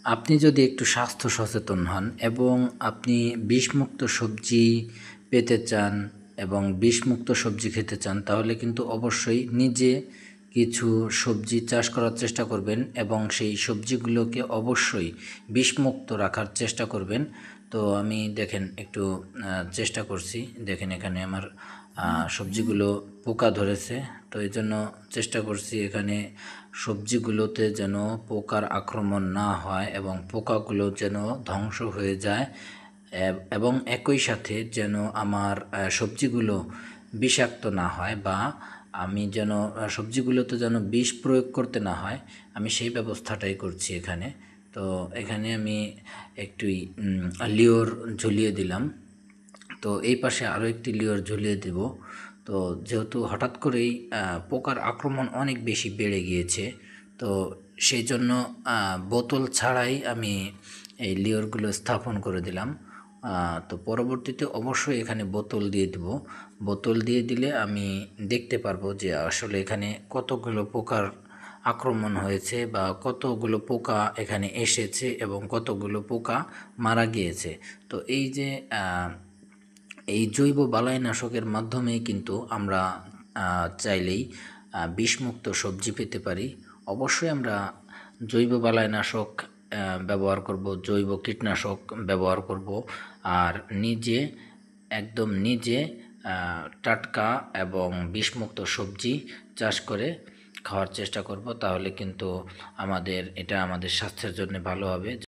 আপনি যদি একটু স্বাস্থ্য সচেতন হন এবং আপনি বিষমুক্ত সবজি পেতে চান এবং বিষমুক্ত সবজি খেতে চান, তাহলে কিন্তু অবশ্যই নিজে কিছু সবজি চাষ করার চেষ্টা করবেন এবং সেই সবজিগুলোকে অবশ্যই বিষমুক্ত রাখার চেষ্টা করবেন। তো আমি দেখেন একটু চেষ্টা করছি। দেখেন এখানে আমার সবজিগুলো পোকা ধরেছে, তো এই জন্য চেষ্টা করছি এখানে সবজিগুলোতে যেন পোকার আক্রমণ না হয় এবং পোকাগুলো যেন ধ্বংস হয়ে যায়, এবং একই সাথে যেন আমার সবজিগুলো বিষাক্ত না হয়, বা আমি যেন সবজিগুলোতে যেন বিষ প্রয়োগ করতে না হয়, আমি সেই ব্যবস্থাটাই করছি এখানে। তো এখানে আমি একটুই লিওর ঝুলিয়ে দিলাম। তো এই পাশে আরও একটি লিওর ঝুলিয়ে দেব। তো যেহেতু হঠাৎ করেই পোকার আক্রমণ অনেক বেশি বেড়ে গিয়েছে, তো সেই জন্য বোতল ছাড়াই আমি এই লিওরগুলো স্থাপন করে দিলাম। তো পরবর্তীতে অবশ্যই এখানে বোতল দিয়ে দেব। বোতল দিয়ে দিলে আমি দেখতে পারবো যে আসলে এখানে কতগুলো পোকার আক্রমণ হয়েছে বা কতগুলো পোকা এখানে এসেছে এবং কতগুলো পোকা মারা গিয়েছে। তো এই যে এই জৈব বালাইনাশকের মাধ্যমেই কিন্তু আমরা চাইলেই বিষমুক্ত সবজি পেতে পারি। অবশ্যই আমরা জৈব বালাইনাশক ব্যবহার করব, জৈব কীটনাশক ব্যবহার করব, আর নিজে একদম নিজে টাটকা এবং বিষমুক্ত সবজি চাষ করে খাওয়ার চেষ্টা করব। তাহলে কিন্তু এটা আমাদের স্বাস্থ্যের জন্য ভালো হবে।